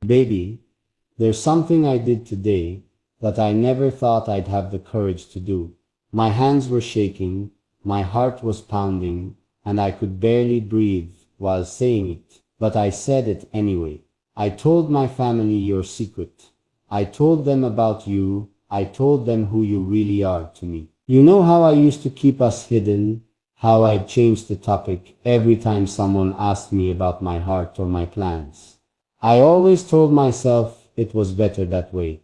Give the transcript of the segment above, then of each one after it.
Baby, there's something I did today that I never thought I'd have the courage to do. My hands were shaking, my heart was pounding, and I could barely breathe while saying it, but I said it anyway. I told my family your secret. I told them about you. I told them who you really are to me. You know how I used to keep us hidden? How I'd change the topic every time someone asked me about my heart or my plans. I always told myself it was better that way,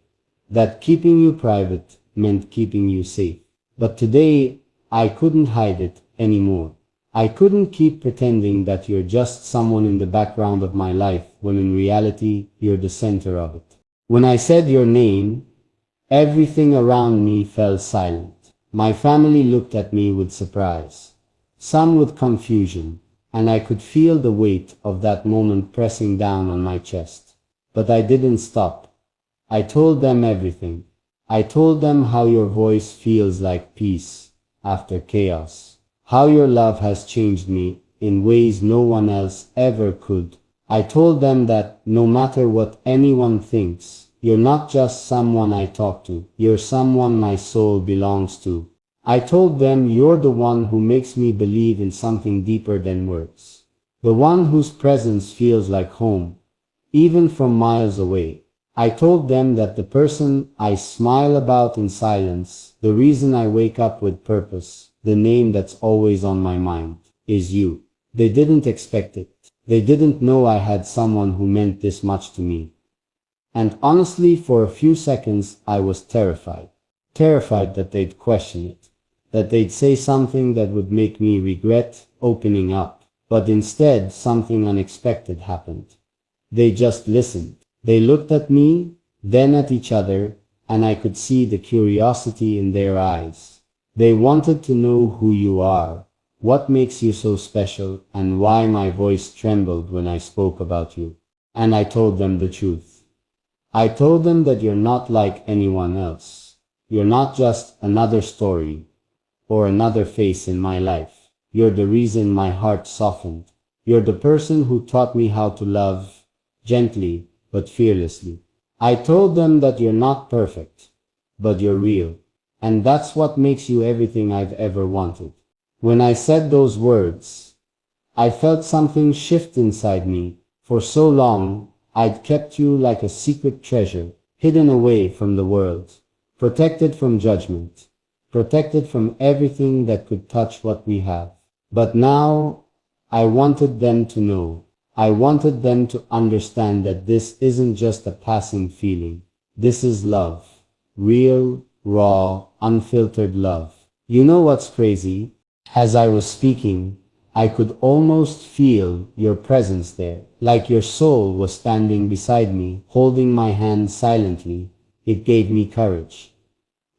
that keeping you private meant keeping you safe. But today, I couldn't hide it anymore. I couldn't keep pretending that you're just someone in the background of my life when in reality, you're the center of it. When I said your name, everything around me fell silent. My family looked at me with surprise, some with confusion, and I could feel the weight of that moment pressing down on my chest. But I didn't stop. I told them everything. I told them how your voice feels like peace after chaos, how your love has changed me in ways no one else ever could. I told them that no matter what anyone thinks, you're not just someone I talk to, you're someone my soul belongs to. I told them you're the one who makes me believe in something deeper than words, the one whose presence feels like home, even from miles away. I told them that the person I smile about in silence, the reason I wake up with purpose, the name that's always on my mind, is you. They didn't expect it. They didn't know I had someone who meant this much to me. And honestly, for a few seconds, I was terrified. Terrified that they'd question it, that they'd say something that would make me regret opening up. But instead, something unexpected happened. They just listened. They looked at me, then at each other, and I could see the curiosity in their eyes. They wanted to know who you are, what makes you so special, and why my voice trembled when I spoke about you. And I told them the truth. I told them that you're not like anyone else. You're not just another story or another face in my life. You're the reason my heart softened. You're the person who taught me how to love gently but fearlessly. I told them that you're not perfect, but you're real. And that's what makes you everything I've ever wanted. When I said those words, I felt something shift inside me. For so long, I'd kept you like a secret treasure, hidden away from the world, protected from judgment, protected from everything that could touch what we have. But now, I wanted them to know. I wanted them to understand that this isn't just a passing feeling. This is love. Real, raw, unfiltered love. You know what's crazy? As I was speaking, I could almost feel your presence there, like your soul was standing beside me, holding my hand silently. It gave me courage.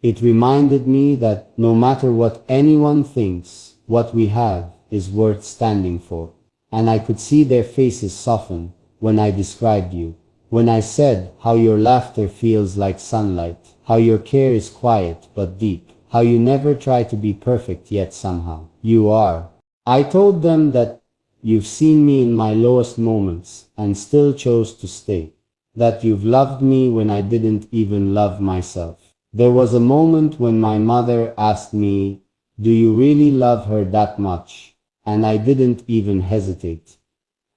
It reminded me that no matter what anyone thinks, what we have is worth standing for. And I could see their faces soften when I described you, when I said how your laughter feels like sunlight, how your care is quiet but deep, how you never try to be perfect yet somehow you are. I told them that you've seen me in my lowest moments and still chose to stay, that you've loved me when I didn't even love myself. There was a moment when my mother asked me, "Do you really love her that much?" And I didn't even hesitate.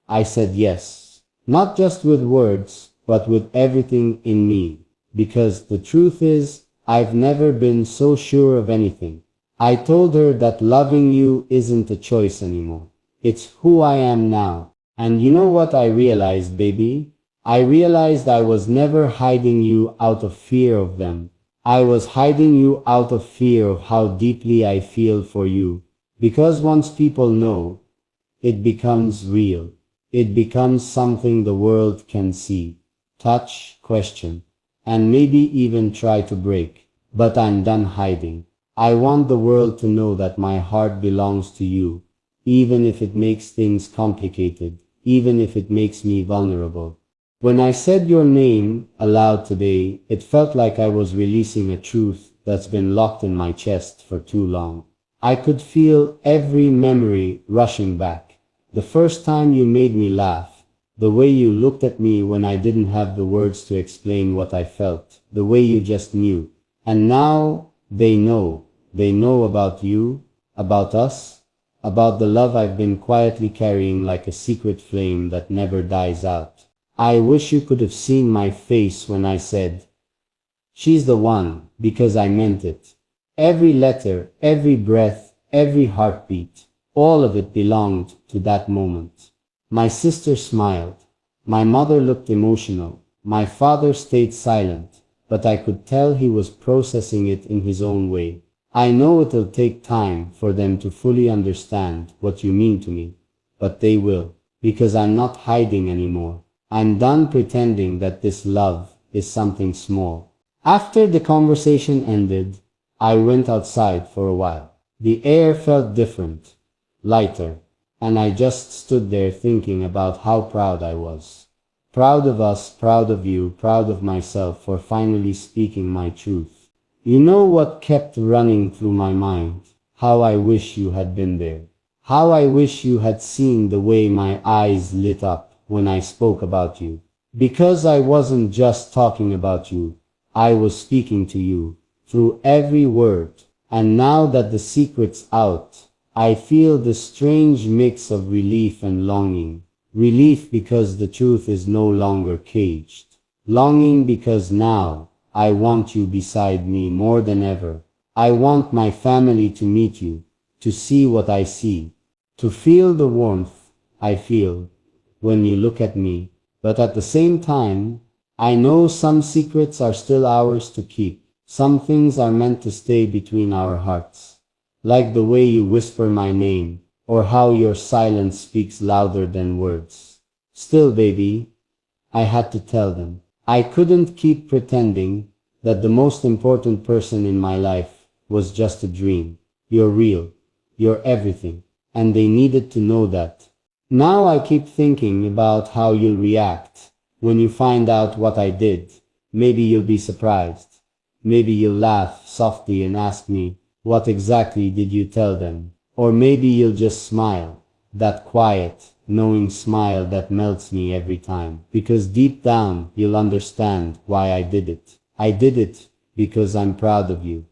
I said yes, not just with words, but with everything in me. Because the truth is, I've never been so sure of anything. I told her that loving you isn't a choice anymore. It's who I am now. And you know what I realized, baby? I realized I was never hiding you out of fear of them. I was hiding you out of fear of how deeply I feel for you. Because once people know, it becomes real. It becomes something the world can see, touch, question, and maybe even try to break. But I'm done hiding. I want the world to know that my heart belongs to you, even if it makes things complicated, even if it makes me vulnerable. When I said your name aloud today, it felt like I was releasing a truth that's been locked in my chest for too long. I could feel every memory rushing back. The first time you made me laugh, The way you looked at me when I didn't have the words to explain what I felt. The way you just knew. And now they know. They know about you, about us, about the love I've been quietly carrying like a secret flame that never dies out. I wish you could have seen my face when I said, "She's the one," because I meant it. Every letter, every breath, every heartbeat, all of it belonged to that moment. My sister smiled. My mother looked emotional. My father stayed silent, but I could tell he was processing it in his own way. I know it'll take time for them to fully understand what you mean to me, but they will, because I'm not hiding anymore. I'm done pretending that this love is something small. After the conversation ended, I went outside for a while. The air felt different, lighter, and I just stood there thinking about how proud I was. Proud of us, proud of you, proud of myself for finally speaking my truth. You know what kept running through my mind? How I wish you had been there. How I wish you had seen the way my eyes lit up when I spoke about you. Because I wasn't just talking about you, I was speaking to you through every word. And now that the secret's out, I feel the strange mix of relief and longing. Relief because the truth is no longer caged. Longing because now I want you beside me more than ever. I want my family to meet you, to see what I see, to feel the warmth I feel when you look at me. But at the same time, I know some secrets are still ours to keep. Some things are meant to stay between our hearts. Like the way you whisper my name, or how your silence speaks louder than words. Still, baby, I had to tell them. I couldn't keep pretending that the most important person in my life was just a dream. You're real. You're everything. And they needed to know that. Now I keep thinking about how you'll react when you find out what I did. Maybe you'll be surprised. Maybe you'll laugh softly and ask me, what exactly did you tell them? Or maybe you'll just smile. That quiet, knowing smile that melts me every time. Because deep down, you'll understand why I did it. I did it because I'm proud of you.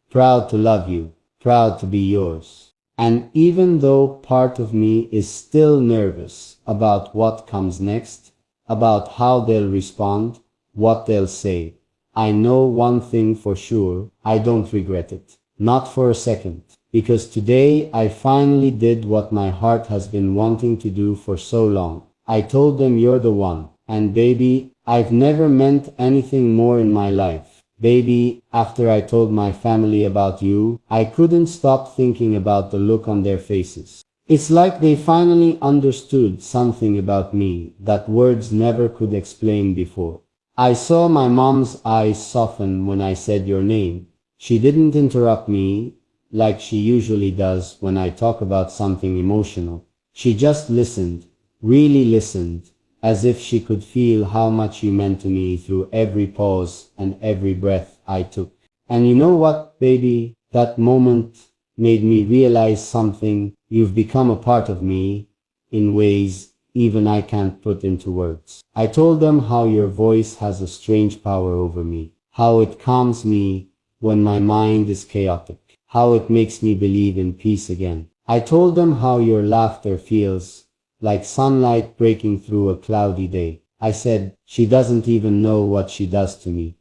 Proud to love you. Proud to be yours. And even though part of me is still nervous about what comes next, about how they'll respond, what they'll say, I know one thing for sure, I don't regret it. Not for a second. Because today I finally did what my heart has been wanting to do for so long. I told them you're the one. And baby, I've never meant anything more in my life. Baby, after I told my family about you, I couldn't stop thinking about the look on their faces. It's like they finally understood something about me that words never could explain before. I saw my mom's eyes soften when I said your name. She didn't interrupt me like she usually does when I talk about something emotional. She just listened, really listened, as if she could feel how much you meant to me through every pause and every breath I took. And you know what, baby? That moment made me realize something. You've become a part of me in ways even I can't put into words. I told them how your voice has a strange power over me, how it calms me when my mind is chaotic, how it makes me believe in peace again. I told them how your laughter feels like sunlight breaking through a cloudy day. I said, she doesn't even know what she does to me.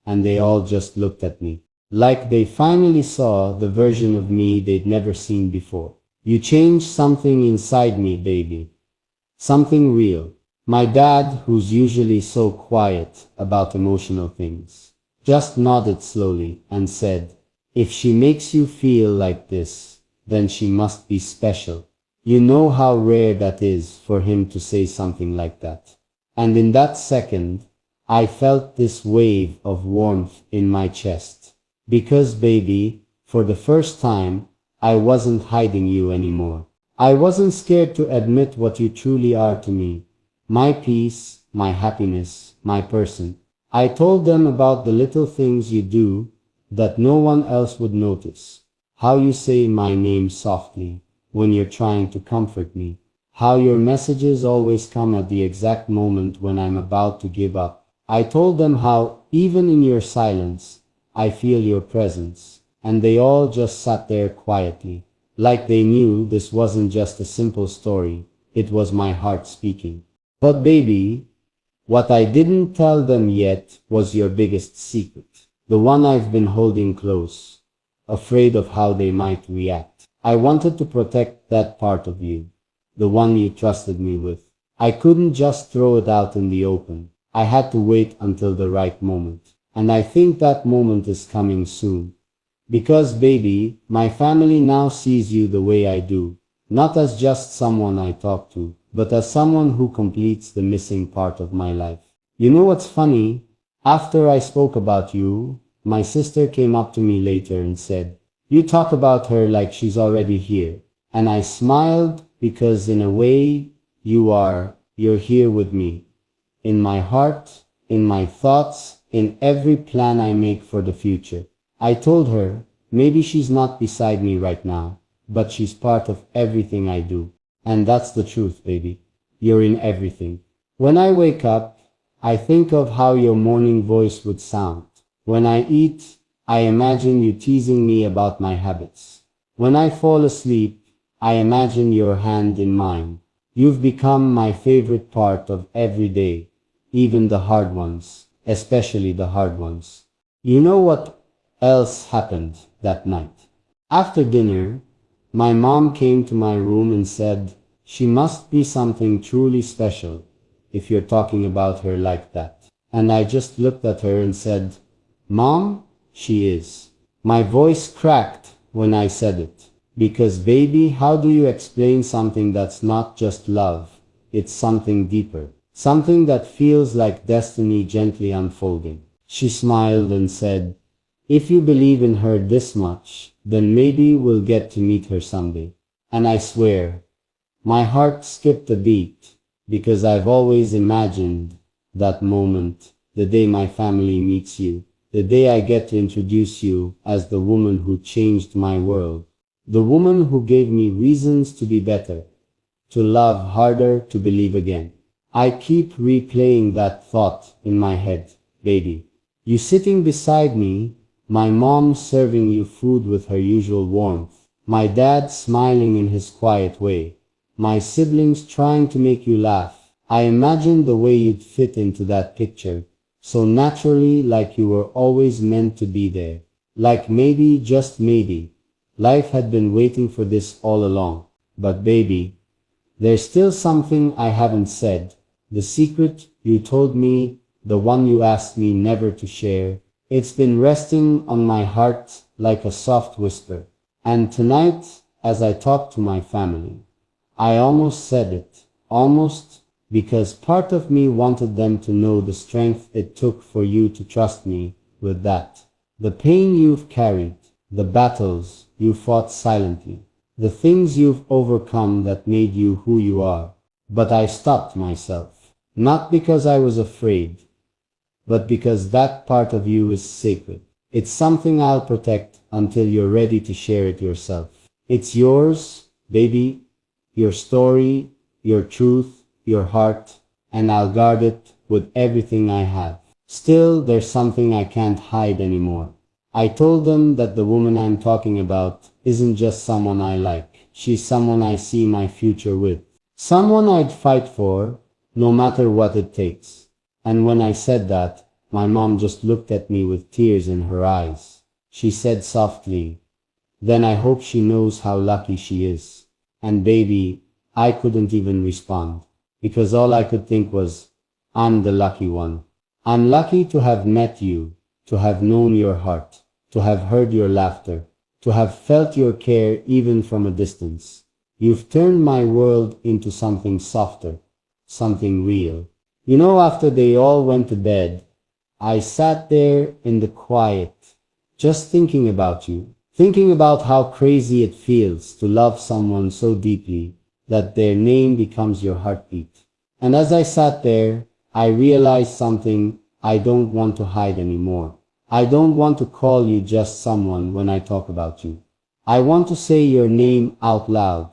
And they all just looked at me, like they finally saw the version of me they'd never seen before. You changed something inside me, baby. Something real. My dad, who's usually so quiet about emotional things, just nodded slowly and said, if she makes you feel like this, then she must be special. You know how rare that is for him to say something like that. And in that second, I felt this wave of warmth in my chest. Because, baby, for the first time, I wasn't hiding you anymore. I wasn't scared to admit what you truly are to me. My peace, my happiness, my person. I told them about the little things you do that no one else would notice. How you say my name softly when you're trying to comfort me. how your messages always come at the exact moment when I'm about to give up. I told them how, even in your silence, I feel your presence, and they all just sat there quietly, like they knew this wasn't just a simple story, it was my heart speaking. But baby, what I didn't tell them yet was your biggest secret, the one I've been holding close, afraid of how they might react. I wanted to protect that part of you, the one you trusted me with. I couldn't just throw it out in the open. I had to wait until the right moment. And I think that moment is coming soon. Because baby, my family now sees you the way I do. Not as just someone I talk to, but as someone who completes the missing part of my life. You know what's funny? After I spoke about you, my sister came up to me later and said, "You talk about her like she's already here." And I smiled because in a way, you're here with me. In my heart, in my thoughts, in every plan I make for the future. I told her, maybe she's not beside me right now, but she's part of everything I do. And that's the truth, baby. You're in everything. When I wake up, I think of how your morning voice would sound. When I eat, I imagine you teasing me about my habits. When I fall asleep, I imagine your hand in mine. You've become my favorite part of every day, even the hard ones, especially the hard ones. You know what else happened that night? After dinner, my mom came to my room and said, "She must be something truly special if you're talking about her like that." And I just looked at her and said, "Mom, she is." My voice cracked when I said it. Because baby, how do you explain something that's not just love? It's something deeper. Something that feels like destiny gently unfolding. She smiled and said, "If you believe in her this much, then maybe we'll get to meet her someday." And I swear, my heart skipped a beat, because I've always imagined that moment, the day my family meets you, the day I get to introduce you as the woman who changed my world, the woman who gave me reasons to be better, to love harder, to believe again. I keep replaying that thought in my head, baby. You sitting beside me, my mom serving you food with her usual warmth, my dad smiling in his quiet way, my siblings trying to make you laugh. I imagined the way you'd fit into that picture, so naturally, like you were always meant to be there. Like maybe, just maybe, life had been waiting for this all along. But baby, there's still something I haven't said. The secret you told me, the one you asked me never to share. It's been resting on my heart like a soft whisper. And tonight, as I talked to my family, I almost said it. Almost, because part of me wanted them to know the strength it took for you to trust me with that. The pain you've carried, the battles you fought silently, the things you've overcome that made you who you are. But I stopped myself, not because I was afraid, but because that part of you is sacred. It's something I'll protect until you're ready to share it yourself. It's yours, baby, your story, your truth, your heart, and I'll guard it with everything I have. Still, there's something I can't hide anymore. I told them that the woman I'm talking about isn't just someone I like. She's someone I see my future with. Someone I'd fight for, no matter what it takes. And when I said that, my mom just looked at me with tears in her eyes. She said softly, "Then I hope she knows how lucky she is." And baby, I couldn't even respond, because all I could think was, I'm the lucky one. I'm lucky to have met you, to have known your heart, to have heard your laughter, to have felt your care even from a distance. You've turned my world into something softer, something real. You know, after they all went to bed, I sat there in the quiet, just thinking about you, thinking about how crazy it feels to love someone so deeply that their name becomes your heartbeat. And as I sat there, I realized something I don't want to hide anymore. I don't want to call you just someone when I talk about you. I want to say your name out loud.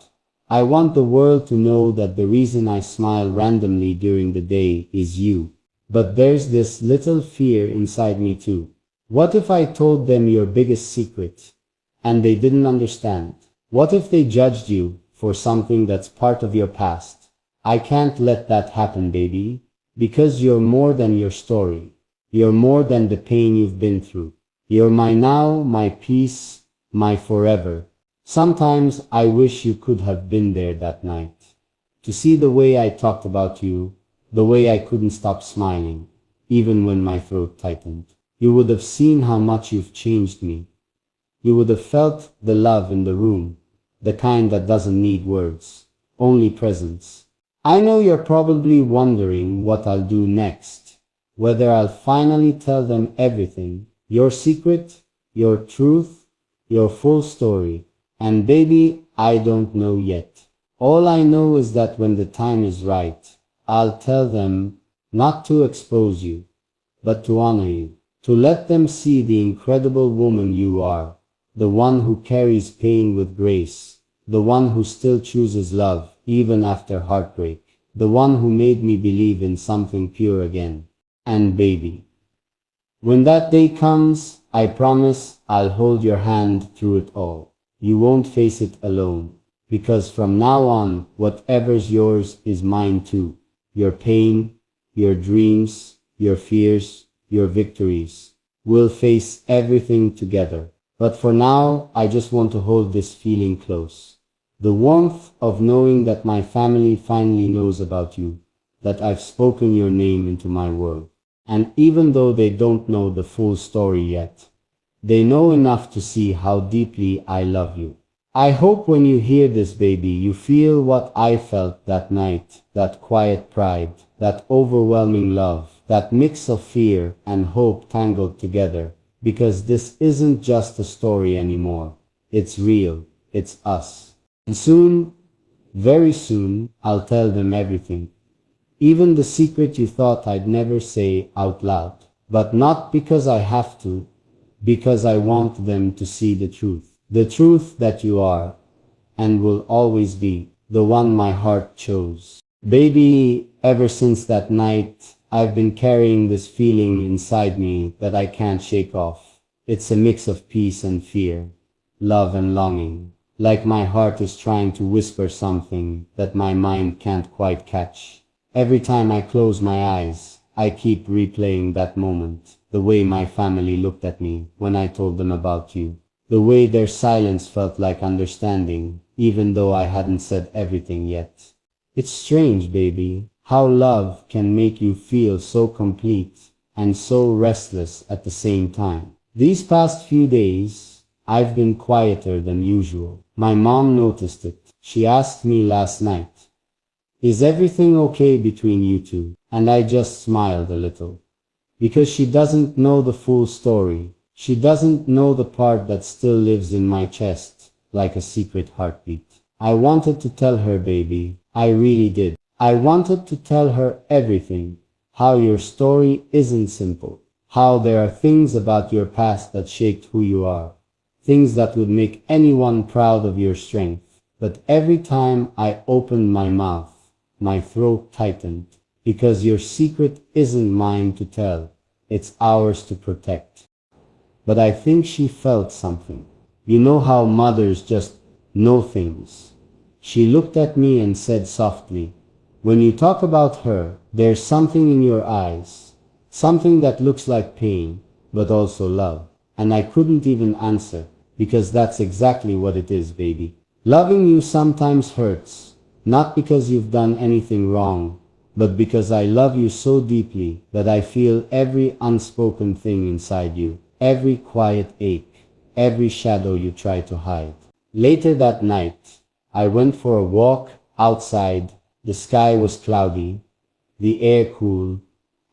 I want the world to know that the reason I smile randomly during the day is you. But there's this little fear inside me too. What if I told them your biggest secret and they didn't understand? What if they judged you for something that's part of your past? I can't let that happen, baby, because you're more than your story. You're more than the pain you've been through. You're my now, my peace, my forever. Sometimes I wish you could have been there that night, to see the way I talked about you, the way I couldn't stop smiling, even when my throat tightened. You would have seen how much you've changed me. You would have felt the love in the room, the kind that doesn't need words, only presence. I know you're probably wondering what I'll do next, whether I'll finally tell them everything, your secret, your truth, your full story. And baby, I don't know yet. All I know is that when the time is right, I'll tell them, not to expose you, but to honor you, to let them see the incredible woman you are, the one who carries pain with grace, the one who still chooses love even after heartbreak, the one who made me believe in something pure again. And baby, when that day comes, I promise I'll hold your hand through it all. You won't face it alone, because from now on, whatever's yours is mine too. Your pain, your dreams, your fears, your victories. We'll face everything together. But for now, I just want to hold this feeling close. The warmth of knowing that my family finally knows about you, that I've spoken your name into my world. And even though they don't know the full story yet, they know enough to see how deeply I love you. I hope when you hear this, baby, you feel what I felt that night, that quiet pride, that overwhelming love, that mix of fear and hope tangled together, because this isn't just a story anymore. It's real. It's us. And soon, very soon, I'll tell them everything. Even the secret you thought I'd never say out loud. But not because I have to, because I want them to see the truth that you are, and will always be, the one my heart chose. Baby, ever since that night, I've been carrying this feeling inside me that I can't shake off. It's a mix of peace and fear, love and longing, like my heart is trying to whisper something that my mind can't quite catch. Every time I close my eyes, I keep replaying that moment, the way my family looked at me when I told them about you, the way their silence felt like understanding, even though I hadn't said everything yet. It's strange, baby, how love can make you feel so complete and so restless at the same time. These past few days, I've been quieter than usual. My mom noticed it. She asked me last night, "Is everything okay between you two?" And I just smiled a little. Because she doesn't know the full story. She doesn't know the part that still lives in my chest, like a secret heartbeat. I wanted to tell her, baby. I really did. I wanted to tell her everything. How your story isn't simple. How there are things about your past that shaped who you are. Things that would make anyone proud of your strength. But every time I opened my mouth, my throat tightened. Because your secret isn't mine to tell. It's ours to protect. But I think she felt something. You know how mothers just know things. She looked at me and said softly, "When you talk about her, there's something in your eyes. Something that looks like pain, but also love." And I couldn't even answer, because that's exactly what it is, baby. Loving you sometimes hurts, not because you've done anything wrong, but because I love you so deeply that I feel every unspoken thing inside you, every quiet ache, every shadow you try to hide. Later that night, I went for a walk outside. The sky was cloudy, the air cool,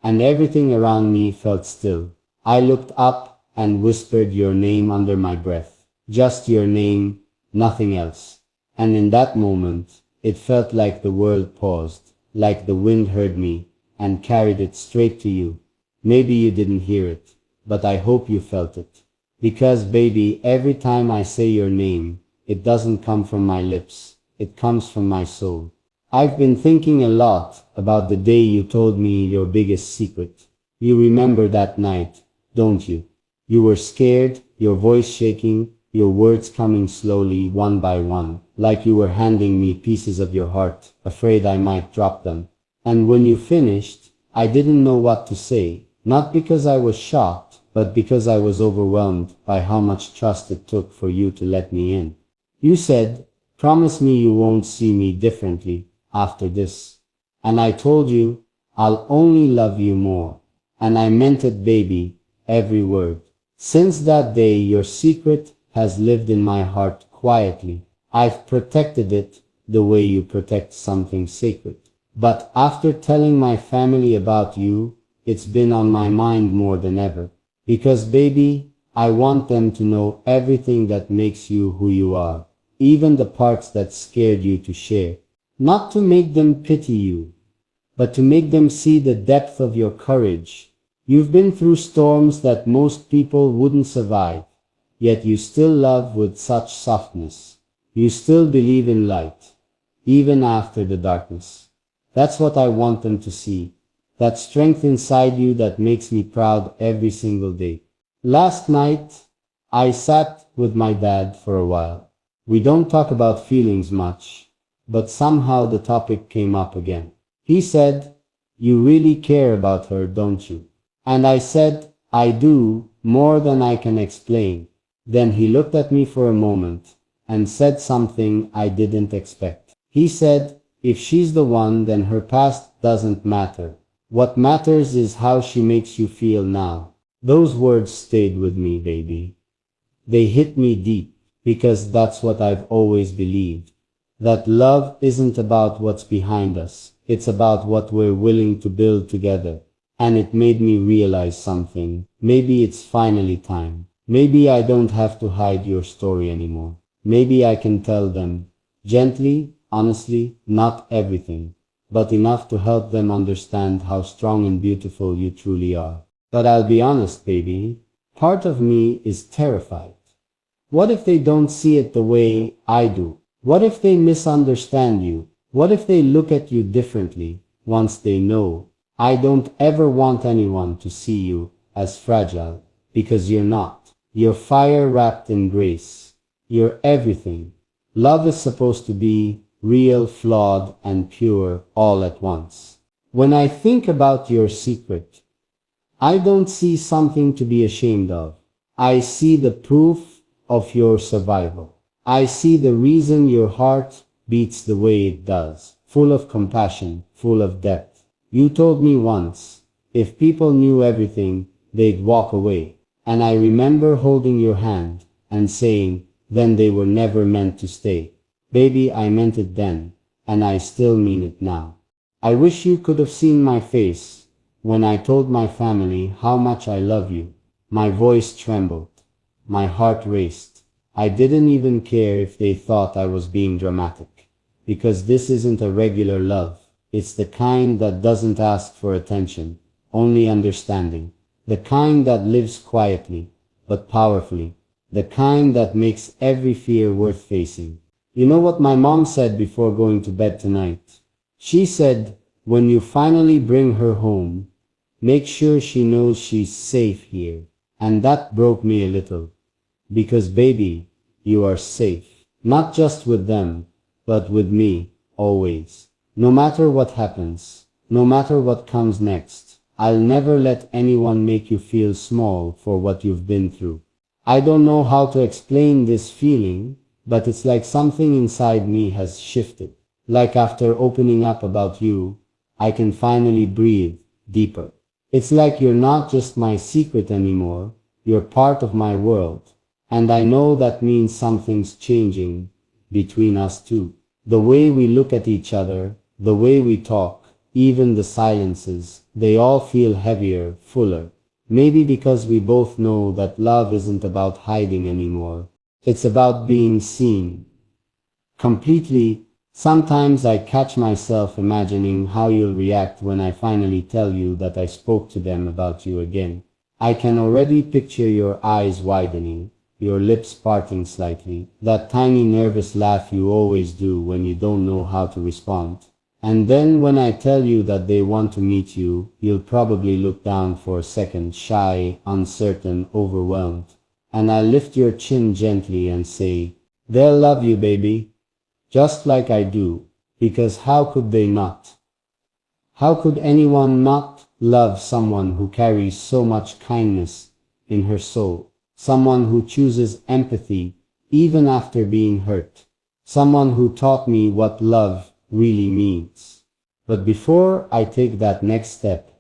and everything around me felt still. I looked up and whispered your name under my breath. Just your name, nothing else. And in that moment, it felt like the world paused. Like the wind heard me and carried it straight to you. Maybe you didn't hear it, but I hope you felt it. Because, baby, every time I say your name, it doesn't come from my lips. it comes from my soul. I've been thinking a lot about the day you told me your biggest secret. You remember that night, don't you? You were scared, your voice shaking, your words coming slowly one by one, like you were handing me pieces of your heart, afraid I might drop them. And when you finished, I didn't know what to say, not because I was shocked, but because I was overwhelmed by how much trust it took for you to let me in. You said, "Promise me you won't see me differently after this." And I told you, "I'll only love you more." And I meant it, baby, every word. Since that day, your secret has lived in my heart quietly. I've protected it the way you protect something sacred. But after telling my family about you, it's been on my mind more than ever. Because, baby, I want them to know everything that makes you who you are, even the parts that scared you to share. Not to make them pity you, but to make them see the depth of your courage. You've been through storms that most people wouldn't survive, yet you still love with such softness. You still believe in light, even after the darkness. That's what I want them to see. That strength inside you that makes me proud every single day. Last night, I sat with my dad for a while. We don't talk about feelings much, but somehow the topic came up again. He said, "You really care about her, don't you?" And I said, "I do, more than I can explain." Then he looked at me for a moment and said something I didn't expect. He said, "If she's the one, then her past doesn't matter. What matters is how she makes you feel now." Those words stayed with me, baby. They hit me deep, because that's what I've always believed. That love isn't about what's behind us, it's about what we're willing to build together. And it made me realize something. Maybe it's finally time. Maybe I don't have to hide your story anymore. Maybe I can tell them, gently, honestly, not everything, but enough to help them understand how strong and beautiful you truly are. But I'll be honest, baby, part of me is terrified. What if they don't see it the way I do? What if they misunderstand you? What if they look at you differently once they know? I don't ever want anyone to see you as fragile, because you're not. You're fire wrapped in grace. You're everything. Love is supposed to be real, flawed, and pure all at once. When I think about your secret, I don't see something to be ashamed of. I see the proof of your survival. I see the reason your heart beats the way it does, full of compassion, full of depth. You told me once, if people knew everything, they'd walk away. And I remember holding your hand and saying, then they were never meant to stay. Baby, I meant it then, and I still mean it now. I wish you could have seen my face when I told my family how much I love you. My voice trembled. My heart raced. I didn't even care if they thought I was being dramatic. Because this isn't a regular love. It's the kind that doesn't ask for attention, only understanding. The kind that lives quietly, but powerfully. The kind that makes every fear worth facing. You know what my mom said before going to bed tonight? She said, when you finally bring her home, make sure she knows she's safe here. And that broke me a little. Because baby, you are safe. Not just with them, but with me, always. No matter what happens, no matter what comes next, I'll never let anyone make you feel small for what you've been through. I don't know how to explain this feeling, but it's like something inside me has shifted. Like after opening up about you, I can finally breathe deeper. It's like you're not just my secret anymore, you're part of my world. And I know that means something's changing between us two. The way we look at each other, the way we talk, even the silences, they all feel heavier, fuller. Maybe because we both know that love isn't about hiding anymore. It's about being seen. Completely. Sometimes I catch myself imagining how you'll react when I finally tell you that I spoke to them about you again. I can already picture your eyes widening, your lips parting slightly, that tiny nervous laugh you always do when you don't know how to respond. And then when I tell you that they want to meet you, you'll probably look down for a second, shy, uncertain, overwhelmed. And I lift your chin gently and say, they'll love you, baby, just like I do, because how could they not? How could anyone not love someone who carries so much kindness in her soul? Someone who chooses empathy even after being hurt. Someone who taught me what love really means. But before I take that next step,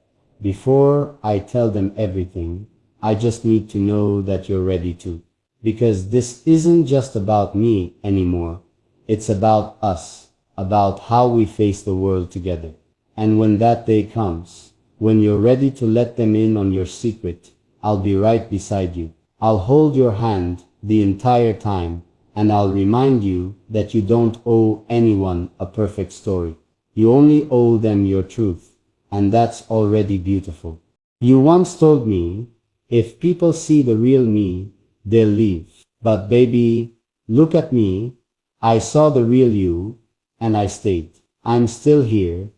before I tell them everything, I just need to know that you're ready to. Because this isn't just about me anymore. It's about us, about how we face the world together. And when that day comes, when you're ready to let them in on your secret, I'll be right beside you. I'll hold your hand the entire time, and I'll remind you that you don't owe anyone a perfect story. You only owe them your truth, and that's already beautiful. You once told me, if people see the real me, they'll leave. But baby, look at me. I saw the real you, and I stayed. I'm still here,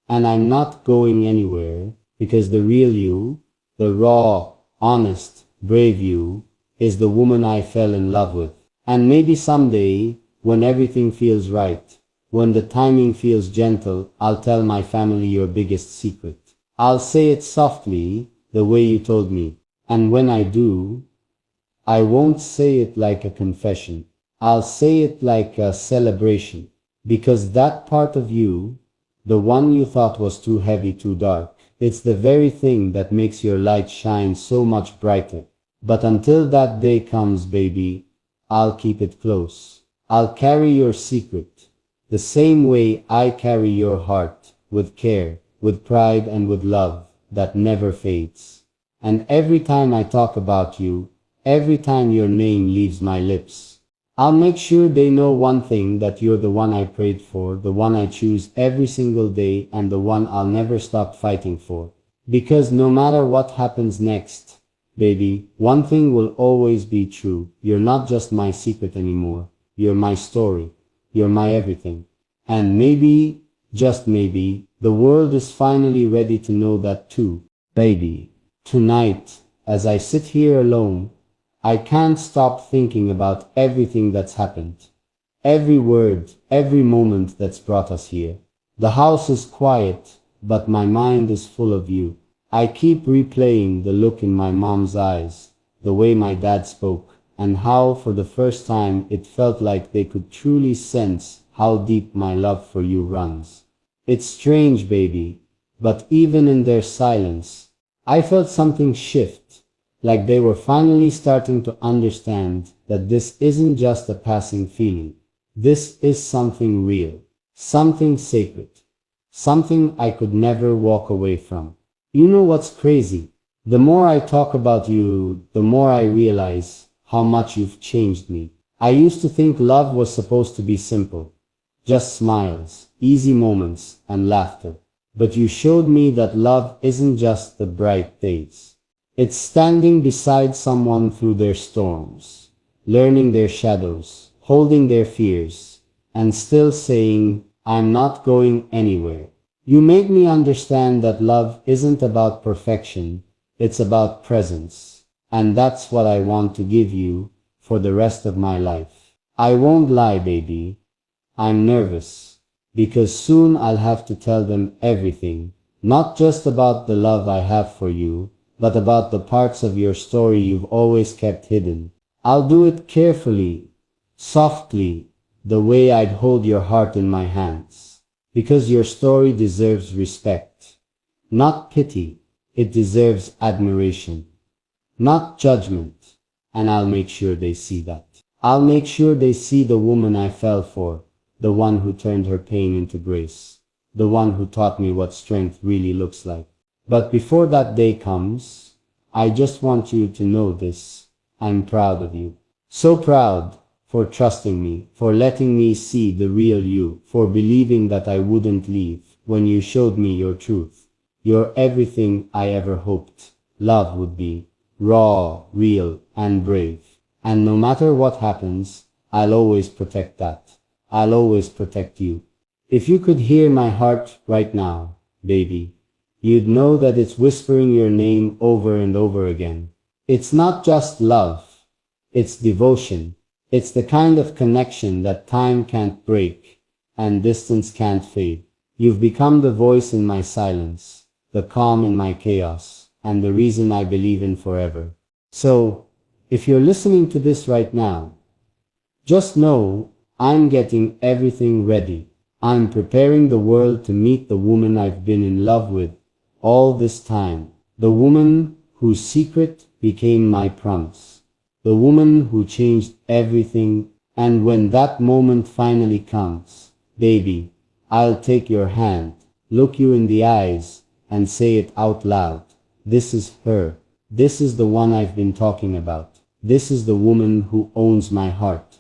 and I'm not going anywhere, because the real you, the raw, honest, brave you, is the woman I fell in love with. And maybe someday, when everything feels right, when the timing feels gentle, I'll tell my family your biggest secret. I'll say it softly, the way you told me. And when I do, I won't say it like a confession. I'll say it like a celebration. Because that part of you, the one you thought was too heavy, too dark, it's the very thing that makes your light shine so much brighter. But until that day comes, baby, I'll keep it close. I'll carry your secret, the same way I carry your heart, with care, with pride, and with love that never fades. And every time I talk about you, every time your name leaves my lips, I'll make sure they know one thing, that you're the one I prayed for, the one I choose every single day, and the one I'll never stop fighting for. Because no matter what happens next, baby, one thing will always be true. You're not just my secret anymore. You're my story. You're my everything. And maybe, just maybe, the world is finally ready to know that too, baby. Tonight, as I sit here alone, I can't stop thinking about everything that's happened. Every word, every moment that's brought us here. The house is quiet, but my mind is full of you. I keep replaying the look in my mom's eyes, the way my dad spoke, and how for the first time it felt like they could truly sense how deep my love for you runs. It's strange, baby, but even in their silence, I felt something shift, like they were finally starting to understand that this isn't just a passing feeling. This is something real, something sacred, something I could never walk away from. You know what's crazy? The more I talk about you, the more I realize how much you've changed me. I used to think love was supposed to be simple, just smiles, easy moments, and laughter. But you showed me that love isn't just the bright days. It's standing beside someone through their storms, learning their shadows, holding their fears, and still saying, I'm not going anywhere. You made me understand that love isn't about perfection, it's about presence. And that's what I want to give you for the rest of my life. I won't lie, baby. I'm nervous, because soon I'll have to tell them everything, not just about the love I have for you, but about the parts of your story you've always kept hidden. I'll do it carefully, softly, the way I'd hold your heart in my hands. Because your story deserves respect, not pity. It deserves admiration, not judgment. And I'll make sure they see that. I'll make sure they see the woman I fell for, the one who turned her pain into grace, the one who taught me what strength really looks like. But before that day comes, I just want you to know this. I'm proud of you. So proud. For trusting me, for letting me see the real you, for believing that I wouldn't leave when you showed me your truth. You're everything I ever hoped love would be, raw, real, and brave. And no matter what happens, I'll always protect that. I'll always protect you. If you could hear my heart right now, baby, you'd know that it's whispering your name over and over again. It's not just love. It's devotion. It's the kind of connection that time can't break and distance can't fade. You've become the voice in my silence, the calm in my chaos, and the reason I believe in forever. So, if you're listening to this right now, just know I'm getting everything ready. I'm preparing the world to meet the woman I've been in love with all this time. The woman whose secret became my promise. The woman who changed everything. And when that moment finally comes, baby, I'll take your hand, look you in the eyes, and say it out loud. This is her. This is the one I've been talking about. This is the woman who owns my heart.